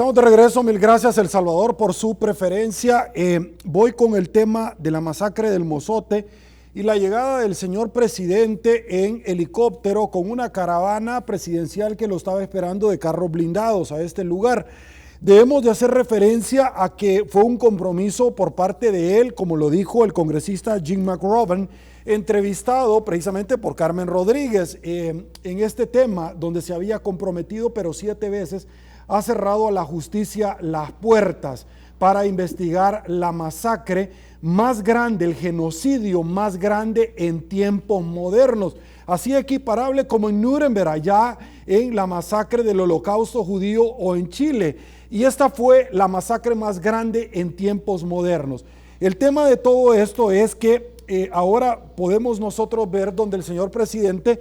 Estamos de regreso, mil gracias El Salvador por su preferencia. Voy con el tema de la masacre del Mozote y la llegada del señor presidente en helicóptero con una caravana presidencial que lo estaba esperando de carros blindados a este lugar. Debemos de hacer referencia a que fue un compromiso por parte de él, como lo dijo el congresista Jim McGovern, entrevistado precisamente por Carmen Rodríguez en este tema donde se había comprometido, pero 7 veces ha cerrado a la justicia las puertas para investigar la masacre más grande, el genocidio más grande en tiempos modernos, así equiparable como en Nuremberg, allá en la masacre del Holocausto judío, o en Chile. Y esta fue la masacre más grande en tiempos modernos. El tema de todo esto es que ahora podemos nosotros ver donde el señor presidente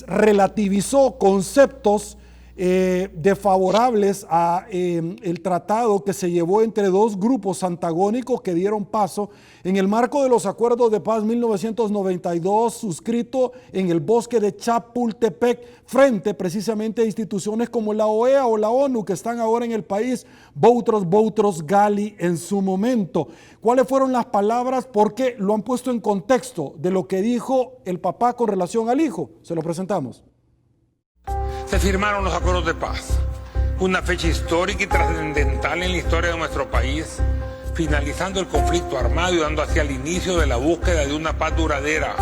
relativizó conceptos desfavorables a el tratado que se llevó entre dos grupos antagónicos que dieron paso en el marco de los acuerdos de paz 1992 suscrito en el bosque de Chapultepec frente precisamente a instituciones como la OEA o la ONU que están ahora en el país, Boutros Ghali en su momento. ¿Cuáles fueron las palabras? Porque lo han puesto en contexto de lo que dijo el papá con relación al hijo. Se lo presentamos. Se firmaron los acuerdos de paz, una fecha histórica y trascendental en la historia de nuestro país, finalizando el conflicto armado y dando así el inicio de la búsqueda de una paz duradera,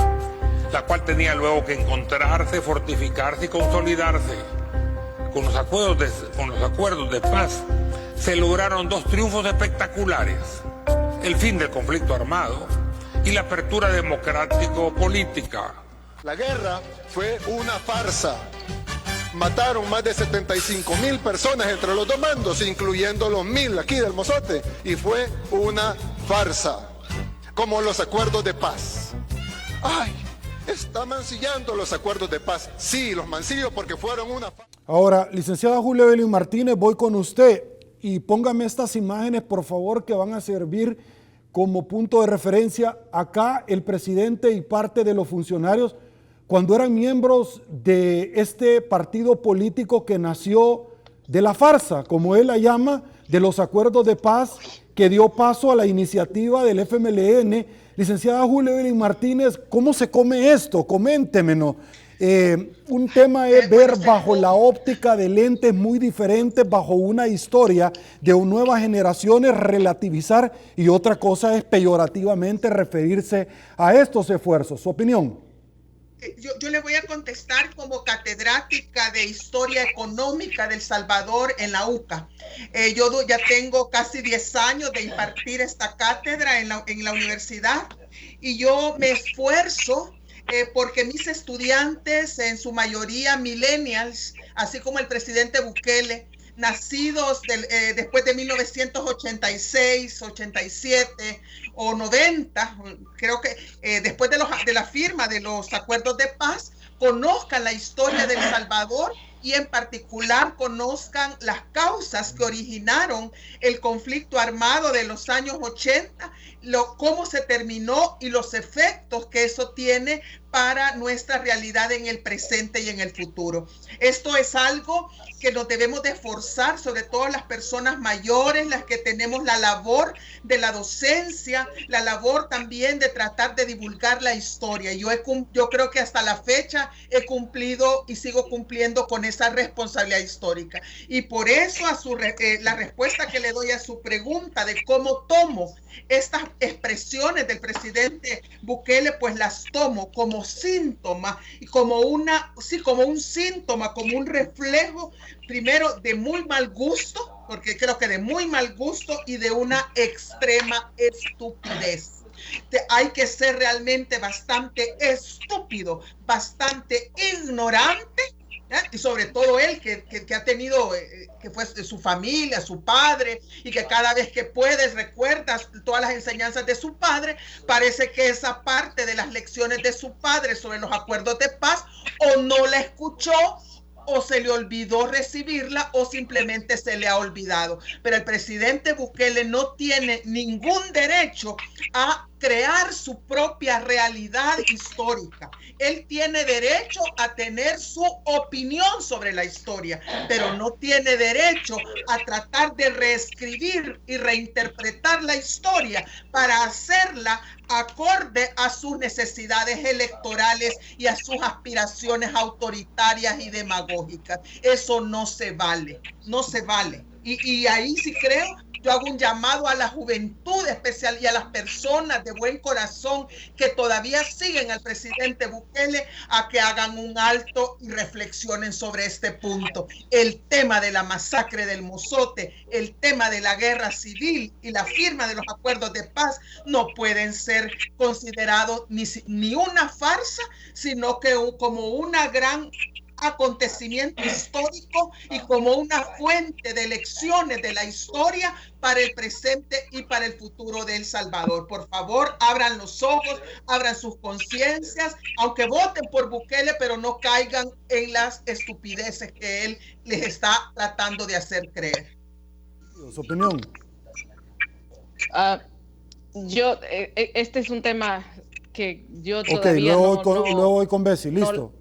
la cual tenía luego que encontrarse, fortificarse y consolidarse. Con los acuerdos de paz se lograron 2 triunfos espectaculares: el fin del conflicto armado y la apertura democrático-política. La guerra fue una farsa. Mataron más de 75,000 personas entre los dos bandos, incluyendo los 1,000 aquí del Mozote, y fue una farsa, como los acuerdos de paz. ¡Ay! Está mancillando los acuerdos de paz. Sí, los mancillo porque fueron una farsa. Ahora, licenciada Julia Evelyn Martínez, voy con usted y póngame estas imágenes, por favor, que van a servir como punto de referencia. Acá el presidente y parte de los funcionarios, cuando eran miembros de este partido político que nació de la farsa, como él la llama, de los acuerdos de paz, que dio paso a la iniciativa del FMLN. Licenciada Julia Evelyn Martínez, ¿cómo se come esto? Coméntemelo. Un tema es ver bajo la óptica de lentes muy diferentes, bajo una historia de nuevas generaciones, relativizar, y otra cosa es peyorativamente referirse a estos esfuerzos. ¿Su opinión? Yo le voy a contestar como catedrática de Historia Económica del Salvador en la UCA. Yo ya tengo casi 10 años de impartir esta cátedra en la universidad, y yo me esfuerzo porque mis estudiantes, en su mayoría millennials, así como el presidente Bukele, nacidos después de 1986, 87 o 90, creo que después de la firma de los acuerdos de paz, conozcan la historia de El Salvador y en particular conozcan las causas que originaron el conflicto armado de los años 80, cómo se terminó y los efectos que eso tiene para nuestra realidad en el presente y en el futuro. Esto es algo que nos debemos de esforzar, sobre todo las personas mayores, las que tenemos la labor de la docencia, la labor también de tratar de divulgar la historia. Yo creo que hasta la fecha he cumplido y sigo cumpliendo con esa responsabilidad histórica. Y por eso la respuesta que le doy a su pregunta de cómo tomo estas expresiones del presidente Bukele, pues las tomo como síntoma y como un síntoma, como un reflejo, primero de muy mal gusto, porque creo que de muy mal gusto, y de una extrema estupidez. Hay que ser realmente bastante estúpido, bastante ignorante, y sobre todo él que ha tenido, que fue su familia, su padre, y que cada vez que puedes recuerdas todas las enseñanzas de su padre. Parece que esa parte de las lecciones de su padre sobre los acuerdos de paz o no la escuchó, o se le olvidó recibirla, o simplemente se le ha olvidado. Pero el presidente Bukele no tiene ningún derecho a crear su propia realidad histórica. Él tiene derecho a tener su opinión sobre la historia, pero no tiene derecho a tratar de reescribir y reinterpretar la historia para hacerla acorde a sus necesidades electorales y a sus aspiraciones autoritarias y demagógicas. Eso no se vale, no se vale. Y ahí sí creo, yo hago un llamado a la juventud especial y a las personas de buen corazón que todavía siguen al presidente Bukele a que hagan un alto y reflexionen sobre este punto. El tema de la masacre del Mozote, el tema de la guerra civil y la firma de los acuerdos de paz no pueden ser considerados ni una farsa, sino que como una gran acontecimiento histórico y como una fuente de lecciones de la historia para el presente y para el futuro de El Salvador. Por favor, abran los ojos, abran sus conciencias, aunque voten por Bukele, pero no caigan en las estupideces que él les está tratando de hacer creer. Su opinión. Este es un tema que yo todavía luego voy con Bessie, listo.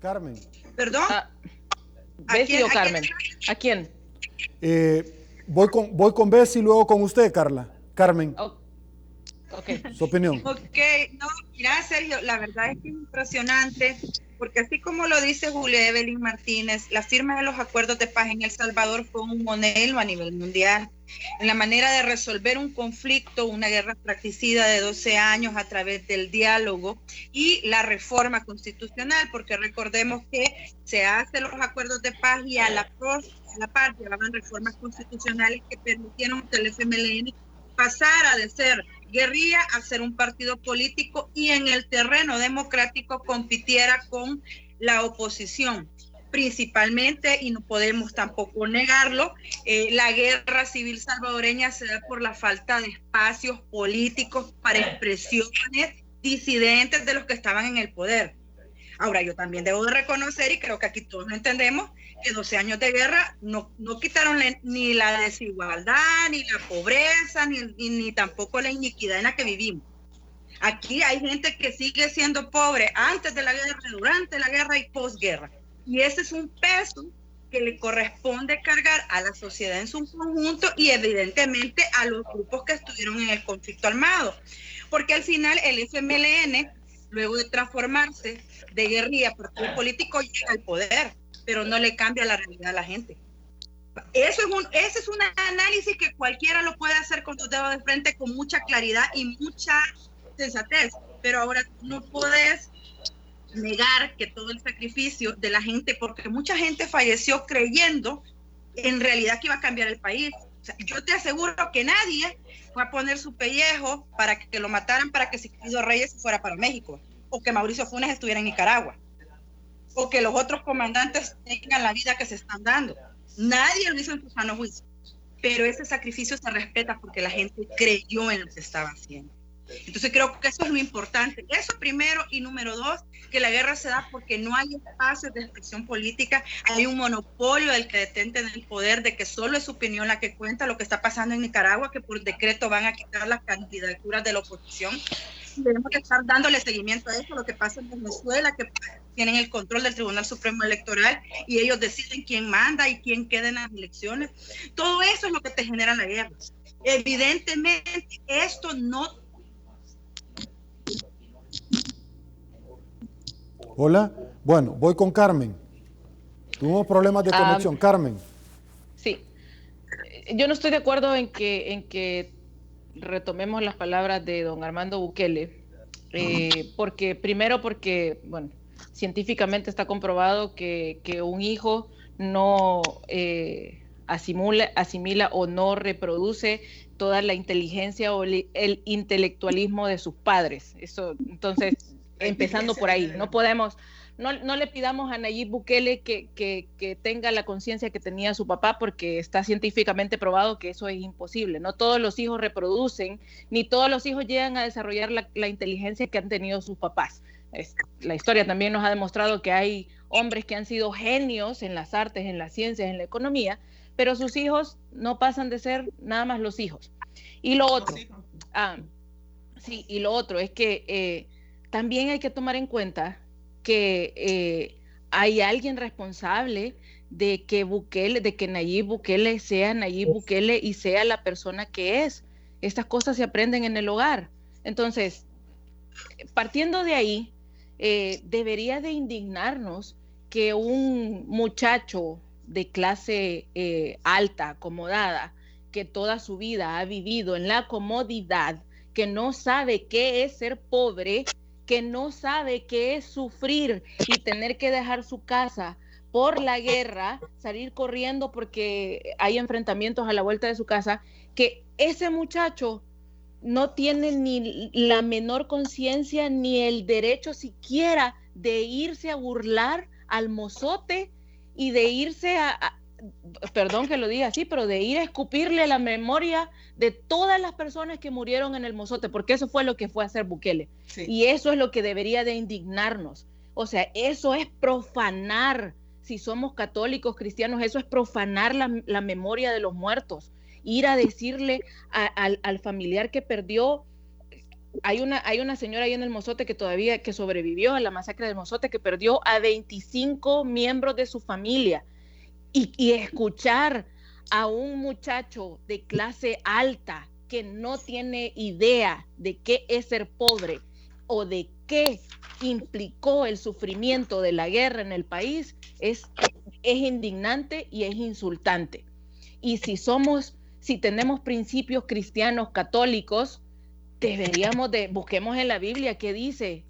Carmen. ¿Perdón? ¿Bessie o Carmen? ¿A quién? Voy con Bessie y luego con usted, Carmen. Okay. Su opinión. Ok, no, mira, Sergio, la verdad es que es impresionante, porque así como lo dice Julia Evelyn Martínez, la firma de los acuerdos de paz en El Salvador fue un modelo a nivel mundial en la manera de resolver un conflicto, una guerra fratricida de 12 años a través del diálogo y la reforma constitucional, porque recordemos que se hacen los acuerdos de paz y a la par llevaban reformas constitucionales que permitieron que el FMLN pasara de ser guerrilla a ser un partido político y en el terreno democrático compitiera con la oposición. Principalmente, y no podemos tampoco negarlo, la guerra civil salvadoreña se da por la falta de espacios políticos para expresiones disidentes de los que estaban en el poder. Ahora, yo también debo de reconocer, y creo que aquí todos lo entendemos, que 12 años de guerra no quitaron ni la desigualdad, ni la pobreza, ni tampoco la iniquidad en la que vivimos. Aquí hay gente que sigue siendo pobre antes de la guerra, durante la guerra y posguerra. Y ese es un peso que le corresponde cargar a la sociedad en su conjunto y evidentemente a los grupos que estuvieron en el conflicto armado. Porque al final el FMLN, luego de transformarse de guerrilla a partido político, llega al poder, pero no le cambia la realidad a la gente. Ese es un análisis que cualquiera lo puede hacer con tus dedos de frente, con mucha claridad y mucha sensatez, pero ahora no puedes negar que todo el sacrificio de la gente, porque mucha gente falleció creyendo en realidad que iba a cambiar el país. O sea, yo te aseguro que nadie va a poner su pellejo para que lo mataran, para que Sigfrido Reyes se fuera para México, o que Mauricio Funes estuviera en Nicaragua, o que los otros comandantes tengan la vida que se están dando. Nadie lo hizo en su sano juicio, pero ese sacrificio se respeta porque la gente creyó en lo que estaba haciendo. Entonces creo que eso es lo importante. Eso primero, y número dos, que la guerra se da porque no hay espacios de expresión política, hay un monopolio del que detenta el poder, de que solo es su opinión la que cuenta. Lo que está pasando en Nicaragua, que por decreto van a quitar las candidaturas de la oposición. Debemos que estar dándole seguimiento a eso. Lo que pasa en Venezuela, que tienen el control del Tribunal Supremo Electoral y ellos deciden quién manda y quién queda en las elecciones. Todo eso es lo que te genera la guerra. Evidentemente esto no... Hola, bueno, voy con Carmen. Tuvimos problemas de conexión. Carmen. Sí, yo no estoy de acuerdo en que retomemos las palabras de don Armando Bukele, porque bueno, científicamente está comprobado que un hijo no asimila o no reproduce toda la inteligencia o el intelectualismo de sus padres. Eso, entonces, empezando por ahí, no le pidamos a Nayib Bukele que tenga la conciencia que tenía su papá, porque está científicamente probado que eso es imposible. No todos los hijos reproducen, ni todos los hijos llegan a desarrollar la inteligencia que han tenido sus papás. La historia también nos ha demostrado que hay hombres que han sido genios en las artes, en las ciencias, en la economía, pero sus hijos no pasan de ser nada más los hijos. Y lo otro, Sí, y lo otro es que también hay que tomar en cuenta que hay alguien responsable de que Nayib Bukele sea Nayib Bukele y sea la persona que es. Estas cosas se aprenden en el hogar. Entonces, partiendo de ahí, debería de indignarnos que un muchacho de clase alta, acomodada, que toda su vida ha vivido en la comodidad, que no sabe qué es ser pobre, que no sabe qué es sufrir y tener que dejar su casa por la guerra, salir corriendo porque hay enfrentamientos a la vuelta de su casa, que ese muchacho no tiene ni la menor conciencia ni el derecho siquiera de irse a burlar al mozote y de irse perdón que lo diga así, pero de ir a escupirle la memoria de todas las personas que murieron en el mozote, porque eso fue lo que fue a hacer Bukele. Sí. Y eso es lo que debería de indignarnos. O sea, eso es profanar, si somos católicos, cristianos, eso es profanar la memoria de los muertos. Ir a decirle al familiar que perdió. Hay una señora ahí en el mozote que sobrevivió a la masacre del mozote, que perdió a 25 miembros de su familia. Y escuchar a un muchacho de clase alta que no tiene idea de qué es ser pobre o de qué implicó el sufrimiento de la guerra en el país es indignante y es insultante. Y si tenemos principios cristianos católicos, busquemos en la Biblia qué dice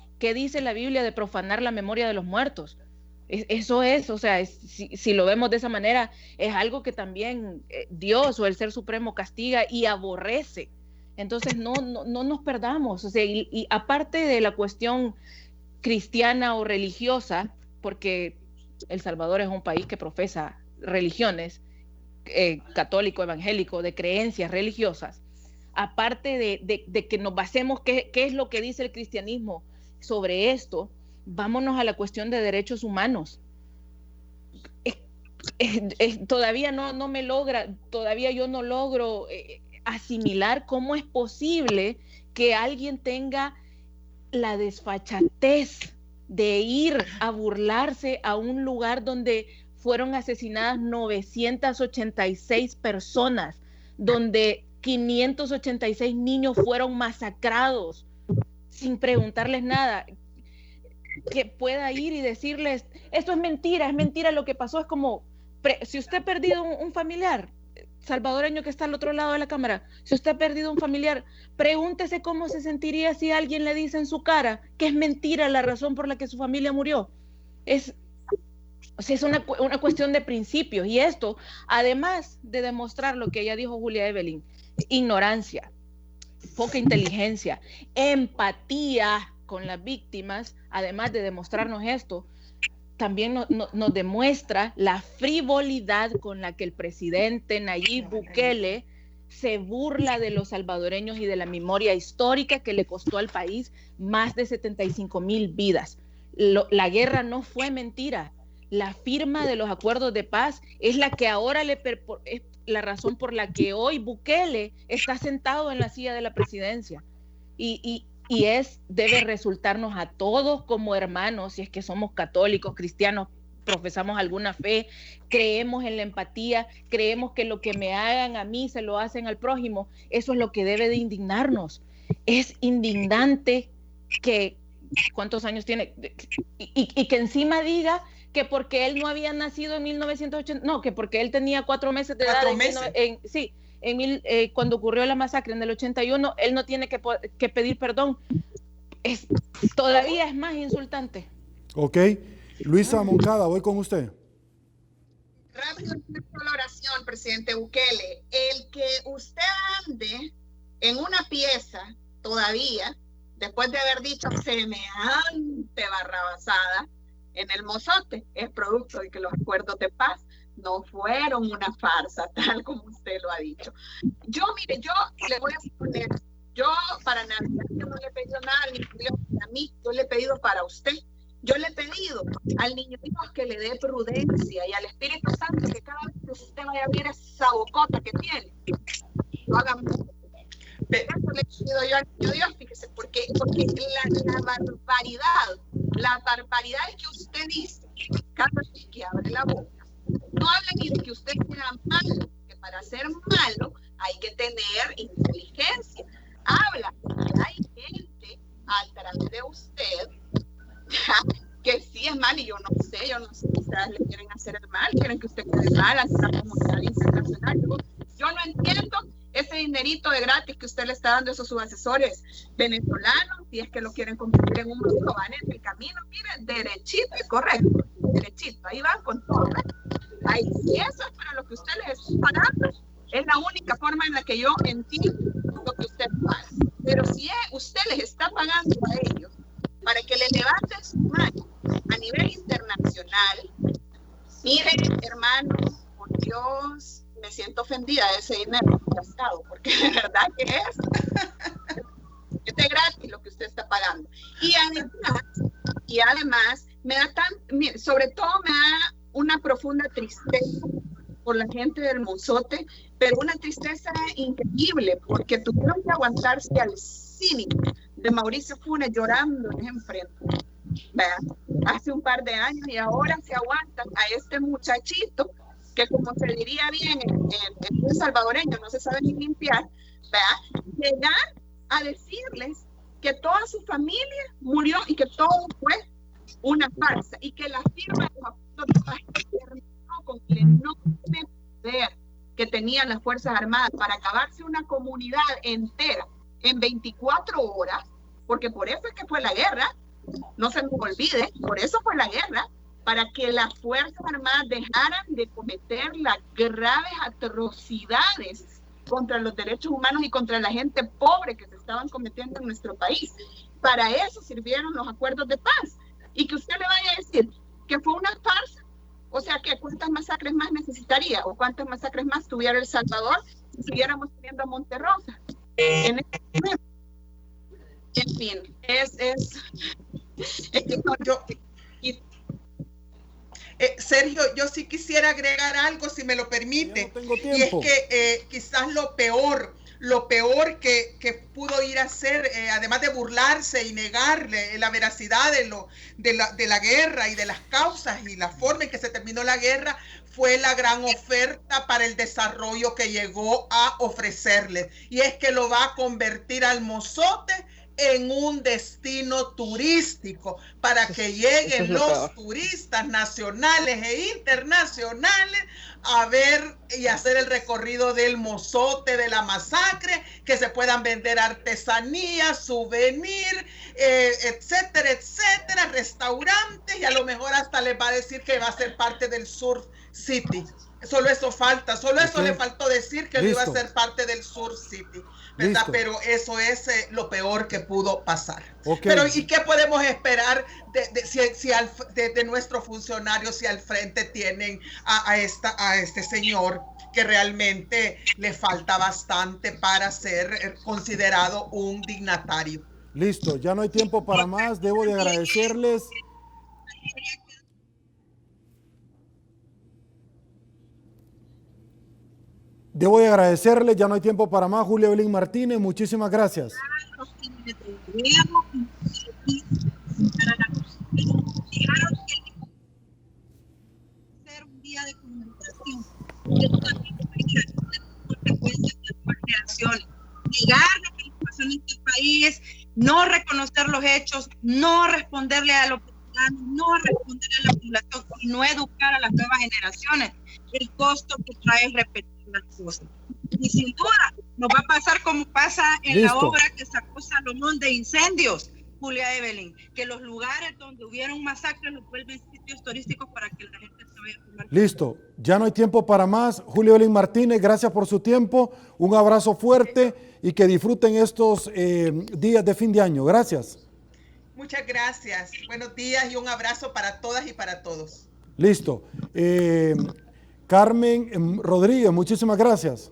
la Biblia de profanar la memoria de los muertos. Eso es, o sea, si lo vemos de esa manera, es algo que también Dios o el Ser Supremo castiga y aborrece. Entonces no nos perdamos. O sea, y aparte de la cuestión cristiana o religiosa, porque El Salvador es un país que profesa religiones, católico, evangélico, de creencias religiosas, aparte de que nos basemos qué es lo que dice el cristianismo sobre esto, vámonos a la cuestión de derechos humanos. Todavía todavía yo no logro asimilar cómo es posible que alguien tenga la desfachatez de ir a burlarse a un lugar donde fueron asesinadas 986 personas, donde 586 niños fueron masacrados sin preguntarles nada. Que pueda ir y decirles, esto es mentira lo que pasó. Es como, si usted ha perdido un familiar, salvadoreño que está al otro lado de la cámara, si usted ha perdido un familiar, pregúntese cómo se sentiría si alguien le dice en su cara que es mentira la razón por la que su familia murió. Es una cuestión de principios, y esto, además de demostrar lo que ya dijo Julia Evelyn, ignorancia, poca inteligencia, empatía con las víctimas, además de demostrarnos esto, también nos demuestra la frivolidad con la que el presidente Nayib Bukele se burla de los salvadoreños y de la memoria histórica que le costó al país más de 75,000 vidas. La guerra no fue mentira. La firma de los acuerdos de paz es la que ahora es la razón por la que hoy Bukele está sentado en la silla de la presidencia. Y debe resultarnos a todos como hermanos, si es que somos católicos, cristianos, profesamos alguna fe, creemos en la empatía, creemos que lo que me hagan a mí se lo hacen al prójimo. Eso es lo que debe de indignarnos. Es indignante que, ¿cuántos años tiene? Y que encima diga que porque él no había nacido en 1980, no, que porque él tenía 4 meses de edad. Cuando ocurrió la masacre en el 81, él no tiene que pedir perdón. Todavía es más insultante. Ok. Luisa Moncada, voy con usted. Rápido, una oración, presidente Bukele. El que usted ande en una pieza todavía, después de haber dicho semejante barrabasada en el mozote, es producto de que los acuerdos de paz no fueron una farsa, tal como usted lo ha dicho. Yo le voy a poner, para Navidad yo no le he pedido nada al niño Dios a mí, yo le he pedido para usted. Yo le he pedido al niño Dios que le dé prudencia y al Espíritu Santo que cada vez que usted vaya a ver esa bocota que tiene, lo haga mucho. Eso le pido yo al niño Dios, fíjese, porque la barbaridad es que usted dice, cada vez que abre la boca, no habla ni de que usted sea malo, que para ser malo hay que tener inteligencia. Habla que hay gente a través de usted que sí es mal, y yo no sé, quizás le quieren hacer el mal, quieren que usted quede mal ante la comunidad internacional. Yo no entiendo ese dinerito de gratis que usted le está dando a esos subasesores venezolanos, si es que lo quieren convertir en un grupo, van en el camino, miren, derechito y correcto, derechito, ahí van con todo, ¿verdad? Ahí, si eso es para lo que usted les está pagando, es la única forma en la que yo entiendo lo que usted paga. Pero si usted les está pagando a ellos para que le levanten su mano a nivel internacional, miren, hermanos, por Dios, me siento ofendida de ese dinero gastado, porque de verdad que es de gratis lo que usted está pagando. Y además sobre todo me da una profunda tristeza por la gente del Mozote, pero una tristeza increíble, porque tuvieron que aguantarse al cínico de Mauricio Funes llorándoles enfrente, ¿verdad? Hace un par de años, y ahora se aguantan a este muchachito que, como se diría bien en salvadoreño, no se sabe ni limpiar, ¿verdad? Llegar a decirles que toda su familia murió y que todo fue una farsa, y que la firma de los acuerdos de paz terminó con el enorme poder que tenían las Fuerzas Armadas para acabarse una comunidad entera en 24 horas, porque por eso es que fue la guerra, no se nos olvide, por eso fue la guerra, para que las Fuerzas Armadas dejaran de cometer las graves atrocidades contra los derechos humanos y contra la gente pobre que se estaban cometiendo en nuestro país. Para eso sirvieron los acuerdos de paz. Y que usted le vaya a decir que fue una farsa, o sea, que ¿cuántas masacres más necesitaría? ¿O cuántas masacres más tuviera El Salvador si siguiéramos teniendo a Monterrosa? En fin, es que no, Sergio, yo sí quisiera agregar algo, si me lo permite. No tengo tiempo. Y es que quizás lo peor que pudo ir a hacer, además de burlarse y negarle la veracidad de la guerra y de las causas y la forma en que se terminó la guerra, fue la gran oferta para el desarrollo que llegó a ofrecerle. Y es que lo va a convertir al Mozote en un destino turístico para que lleguen los turistas nacionales e internacionales a ver y hacer el recorrido del Mozote, de la masacre, que se puedan vender artesanías, souvenir, etcétera, etcétera, restaurantes, y a lo mejor hasta les va a decir que va a ser parte del Surf City. Solo eso falta, solo eso le faltó decir, que no iba a ser parte del Surf City, ¿verdad? Listo. Pero eso es lo peor que pudo pasar. Okay. Pero ¿y qué podemos esperar de nuestros funcionarios si al frente tienen a este señor que realmente le falta bastante para ser considerado un dignatario? Listo, ya no hay tiempo para más. Debo de agradecerles. Ya no hay tiempo para más. Julia Evelyn Martínez, muchísimas gracias. Ser un día de comunicación, que también consecuencias de las generaciones. Negar lo que pasó en este país, no reconocer los hechos, no responderle a los ciudadanos, no responderle a la población y no educar a las nuevas generaciones. El costo que trae repetir las cosas. Y sin duda nos va a pasar como pasa en la obra que sacó Salomón de Incendios, Julia Evelyn, que los lugares donde hubieron masacres los vuelven sitios turísticos para que la gente se vaya a tomar. Listo, ya no hay tiempo para más. Julia Evelyn Martínez, gracias por su tiempo, un abrazo fuerte y que disfruten estos días de fin de año. Gracias. Muchas gracias, buenos días y un abrazo para todas y para todos. Listo. Carmen Rodríguez, muchísimas gracias.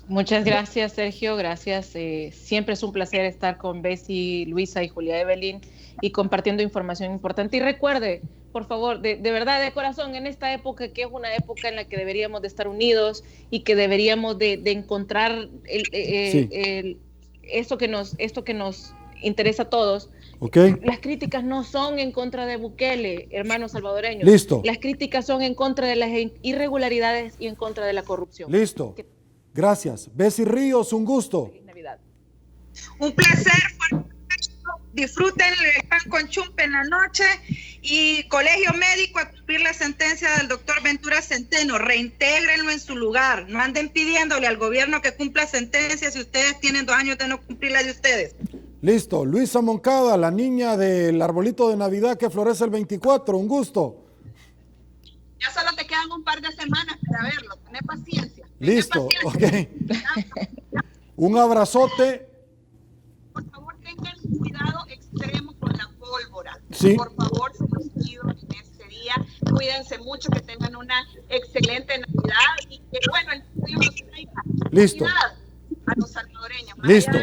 Muchas gracias, Sergio, gracias. Siempre es un placer estar con Bessie, Luisa y Julia Evelyn y compartiendo información importante. Y recuerde, por favor, de verdad, de corazón, en esta época que es una época en la que deberíamos de estar unidos y que deberíamos de encontrar esto que nos interesa a todos. Okay. Las críticas no son en contra de Bukele, hermanos salvadoreños. Listo. Las críticas son en contra de las irregularidades y en contra de la corrupción. Listo. Gracias. Bessie Ríos, un gusto. Feliz Navidad. Un placer. Disfruten el pan con chumpe en la noche y Colegio Médico a cumplir la sentencia del doctor Ventura Centeno. Reintégrenlo en su lugar. No anden pidiéndole al gobierno que cumpla sentencias si ustedes tienen 2 años de no cumplir la de ustedes. Listo. Luisa Moncada, la niña del arbolito de Navidad que florece el 24. Un gusto. Ya solo te quedan un par de semanas para verlo. Tené paciencia. Listo. Ok. Un abrazote. Por favor, tengan cuidado extremo con la pólvora. Sí. Por favor, se los pido en este día. Cuídense mucho, que tengan una excelente Navidad y que, bueno, el Dios nos traiga Listo. a los salvadoreños. Listo.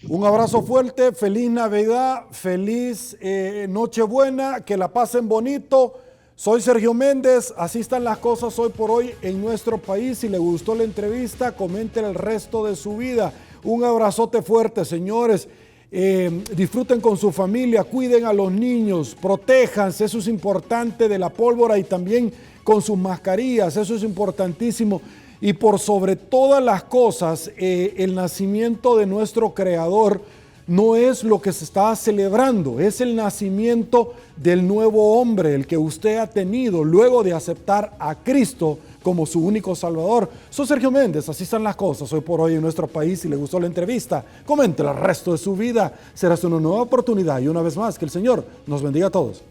Un abrazo fuerte, feliz Navidad, feliz Nochebuena, que la pasen bonito. Soy Sergio Méndez, así están las cosas hoy por hoy en nuestro país. Si le gustó la entrevista, comenten el resto de su vida. Un abrazote fuerte, señores. Disfruten con su familia, cuiden a los niños, protéjanse, eso es importante, de la pólvora, y también con sus mascarillas, eso es importantísimo. Y por sobre todas las cosas, el nacimiento de nuestro Creador no es lo que se está celebrando, es el nacimiento del nuevo hombre, el que usted ha tenido luego de aceptar a Cristo como su único Salvador. Soy Sergio Méndez, así están las cosas hoy por hoy en nuestro país. Si le gustó la entrevista, comente el resto de su vida. Será una nueva oportunidad y una vez más que el Señor nos bendiga a todos.